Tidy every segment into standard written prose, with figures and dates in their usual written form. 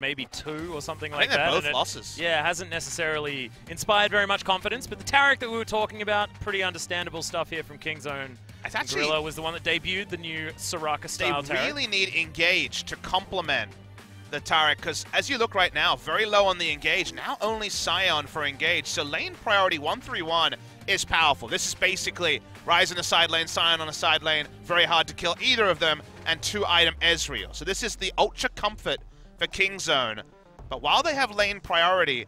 maybe 2 or something I like think that. they're both losses. Yeah, hasn't necessarily inspired very much confidence, but the Taric that we were talking about, pretty understandable stuff here from Kingzone. It's actually, Gorilla was the one that debuted the new Soraka-style Taric. They really need Engage to complement the Taric, because as you look right now, very low on the Engage, now only Sion for Engage, so lane priority 1-3-1 is powerful. This is basically Ryze on a side lane, Sion on a side lane, very hard to kill either of them, and 2-item Ezreal. So this is the ultra comfort for Kingzone. But while they have lane priority,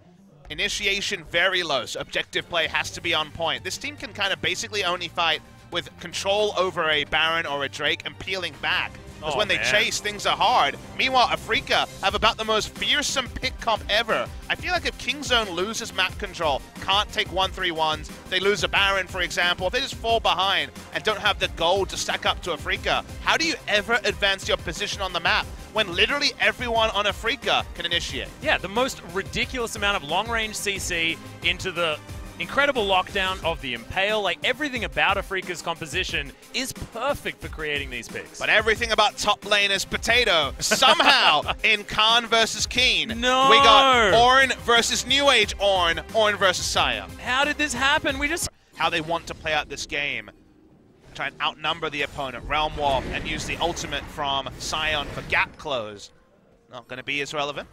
initiation very low, so objective play has to be on point. This team can kind of basically only fight with control over a Baron or a Drake and peeling back. Because when they chase, things are hard. Meanwhile, Afrika have about the most fearsome pick comp ever. I feel like if Kingzone loses map control, can't take 1-3-1s, they lose a Baron, for example, if they just fall behind and don't have the gold to stack up to Afrika, how do you ever advance your position on the map when literally everyone on Afrika can initiate? Yeah, the most ridiculous amount of long-range CC into the incredible lockdown of the Impale. Like, everything about Afrika's composition is perfect for creating these picks. But everything about top lane is potato. Somehow, in Khan versus Keen, no, we got Ornn versus New Age Ornn, Ornn versus Sion. How did this happen? We just... How they want to play out this game. Try and outnumber the opponent, Realm Warp, and use the ultimate from Sion for gap close. Not going to be as relevant.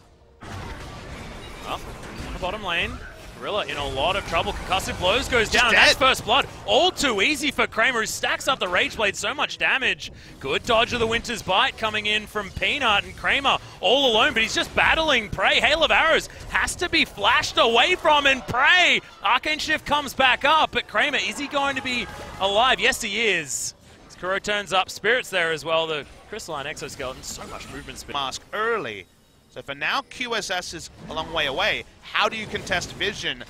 Well, on the bottom lane, Gorilla in a lot of trouble. Concussive blows goes down. Dead. That's first blood. All too easy for Kramer, who stacks up the Rage Blade. So much damage. Good dodge of the Winter's Bite coming in from Peanut, and Kramer all alone, but he's just battling Prey. Hail of Arrows has to be flashed away from, and Prey. Arcane Shift comes back up, but Kramer, is he going to be alive? Yes, he is. As Kuro turns up, Spirit's there as well. The Crystalline Exoskeleton, so much movement speed. Mask early. So for now, QSS is a long way away. How do you contest Vision?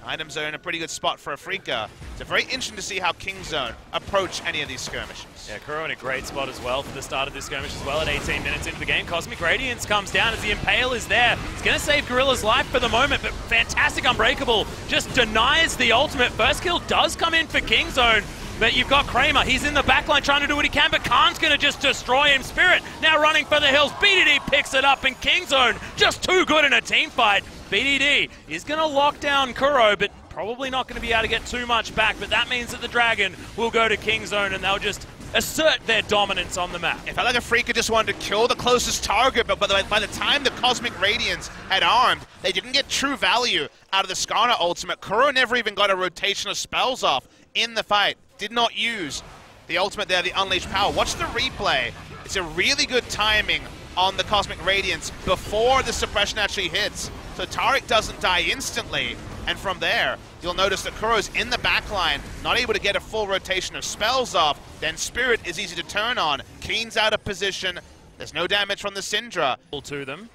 Items are in a pretty good spot for Afrika. It's very interesting to see how Kingzone approach any of these skirmishes. Yeah, Kuro in a great spot as well for the start of this skirmish as well at 18 minutes into the game. Cosmic Radiance comes down as the Impale is there. It's going to save Gorilla's life for the moment, but fantastic Unbreakable just denies the ultimate. First kill does come in for Kingzone. But you've got Kramer, he's in the backline trying to do what he can, but Khan's going to just destroy him. Spirit now running for the hills. BDD picks it up, and Kingzone just too good in a team fight. BDD is going to lock down Kuro, but probably not going to be able to get too much back. But that means that the Dragon will go to Kingzone, and they'll just assert their dominance on the map. It felt like Afrika just wanted to kill the closest target, but by the time the Cosmic Radiance had armed, they didn't get true value out of the Skarner ultimate. Kuro never even got a rotation of spells off in the fight. Did not use the ultimate there, the Unleashed Power. Watch the replay. It's a really good timing on the Cosmic Radiance before the suppression actually hits. So Taric doesn't die instantly. And from there, you'll notice that Kuro's in the backline, not able to get a full rotation of spells off. Then Spirit is easy to turn on. Keen's out of position. There's no damage from the Syndra. To them.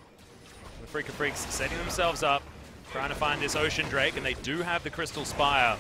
The Freaks setting themselves up, trying to find this Ocean Drake, and they do have the Crystal Spire.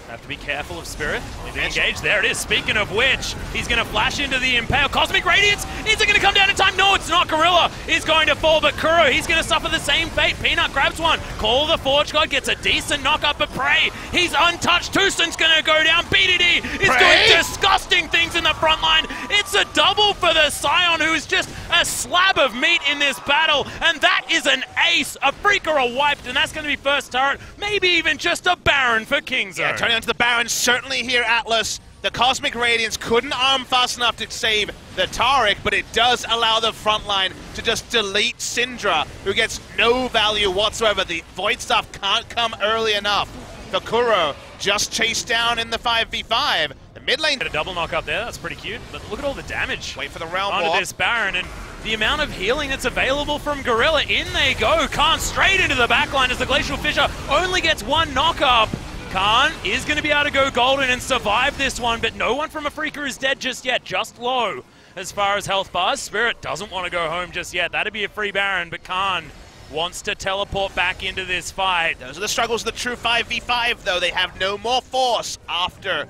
Have to be careful of Spirit. Engage. There it is. Speaking of which, he's going to flash into the Impale. Cosmic Radiance. Is it going to come down in time? No, it's not. Gorilla is going to fall, but Kuro, he's going to suffer the same fate. Peanut grabs one. Call the Forge God gets a decent knock up, but Prey, he's untouched. Tucson's going to go down. BDD is doing disgusting things in the front line. It's a double for the Sion, who is just a slab of meat in this battle, and that is an ace. Afrika are wiped, and that's going to be first turret. Maybe even just a Baron for Kingzone. Yeah, turning onto the Baron, certainly here, Atlas. The Cosmic Radiance couldn't arm fast enough to save the Taric, but it does allow the front line to just delete Syndra, who gets no value whatsoever. The Void Staff can't come early enough. The Kuro just chased down in the 5v5. The mid lane... A double knock up there, that's pretty cute, but look at all the damage. Wait for the Realm onto Warp. This Baron, and the amount of healing that's available from Gorilla. In they go. Khan straight into the backline as the Glacial Fissure only gets one knock up. Khan is going to be able to go golden and survive this one, but no one from Afrika is dead just yet, just low as far as health bars. Spirit doesn't want to go home just yet. That'd be a free Baron, but Khan wants to teleport back into this fight. Those are the struggles of the true 5v5, though. They have no more force after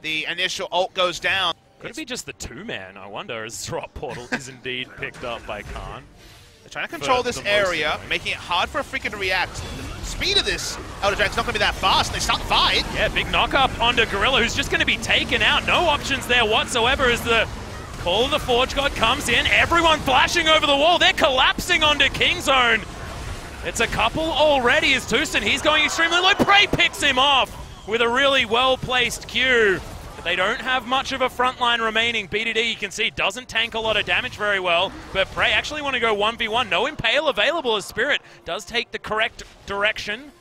the initial ult goes down. Could it be just the two-man, I wonder, as Throt Portal is indeed picked up by Khan? They're trying to control this area, making it hard for Afrika to react. The speed of this Elder Dragon's not going to be that fast, and they start the fight. Yeah, big knock-up onto Gorilla, who's just going to be taken out. No options there whatsoever as the Call of the Forge God comes in, everyone flashing over the wall. They're collapsing onto Kingzone. It's a couple already as Tucson, he's going extremely low. Prey picks him off with a really well-placed Q. But they don't have much of a front line remaining. BDD, you can see, doesn't tank a lot of damage very well. But Prey actually want to go 1v1. No Impale available as Spirit does take the correct direction.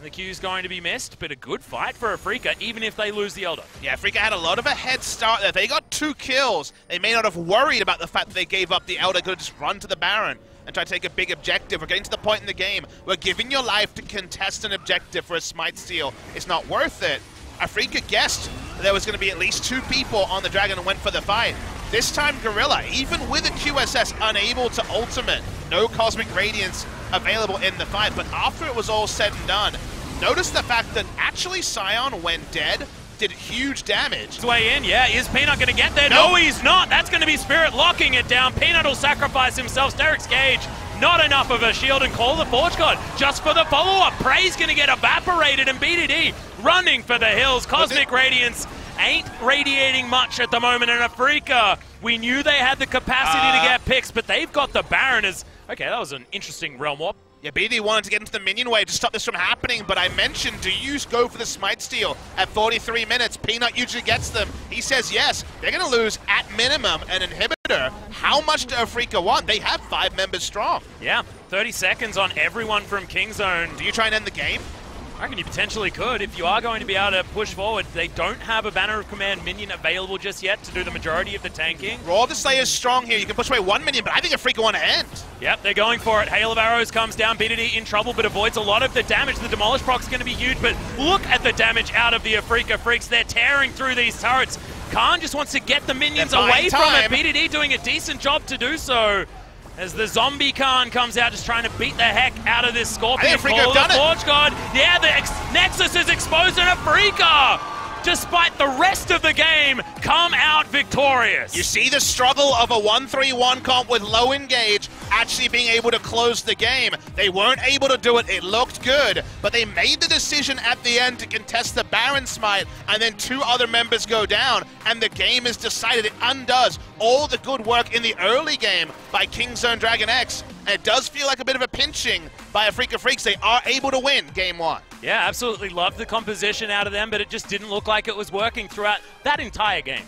The Q's going to be missed, but a good fight for Afrika, even if they lose the Elder. Yeah, Afrika had a lot of a head start there. They got 2 kills. They may not have worried about the fact that they gave up the Elder. Could have just run to the Baron and try to take a big objective. We're getting to the point in the game where giving your life to contest an objective for a Smite steal is not worth it. Afrika guessed there was going to be at least 2 people on the Dragon and went for the fight. This time Gorilla, even with a QSS unable to ultimate, no Cosmic Radiance available in the fight, but after it was all said and done, notice the fact that actually Sion, when dead, did huge damage. His way in, yeah. Is Peanut going to get there? Nope. No, he's not. That's going to be Spirit locking it down. Peanut will sacrifice himself. Derek's Gage, not enough of a shield, and Call the Forge God just for the follow-up. Prey's going to get evaporated, and BDD running for the hills. Cosmic Radiance ain't radiating much at the moment, and Afrika, we knew they had the capacity to get picks, but they've got the Baron as... Okay, that was an interesting realm warp. Yeah, BD wanted to get into the minion wave to stop this from happening, but I mentioned, do you go for the Smite steal at 43 minutes? Peanut usually gets them. He says yes. They're going to lose, at minimum, an inhibitor. How much do Afrika want? They have 5 members strong. Yeah, 30 seconds on everyone from Kingzone. Do you try and end the game? I reckon you potentially could. If you are going to be able to push forward, they don't have a Banner of Command minion available just yet to do the majority of the tanking. Raw of the Slayer's strong here. You can push away 1 minion, but I think Afrika want to end. Yep, they're going for it. Hail of Arrows comes down. BDD in trouble, but avoids a lot of the damage. The Demolish proc is going to be huge, but look at the damage out of the Afrika Freaks. They're tearing through these turrets. Khan just wants to get the minions away from it. BDD doing a decent job to do so. As the zombie Khan comes out, just trying to beat the heck out of this Scorpion. Call the Forge God. Yeah, the Nexus is exposed, and Afrika, despite the rest of the game, come out victorious. You see the struggle of a 1-3-1 comp with low engage actually being able to close the game. They weren't able to do it. It looked good, but they made the decision at the end to contest the Baron Smite, and then 2 other members go down, and the game is decided. It undoes all the good work in the early game by Kingzone Dragon X, and it does feel like a bit of a pinching by Afrika Freaks. They are able to win Game 1. Yeah, absolutely loved the composition out of them, but it just didn't look like it was working throughout that entire game.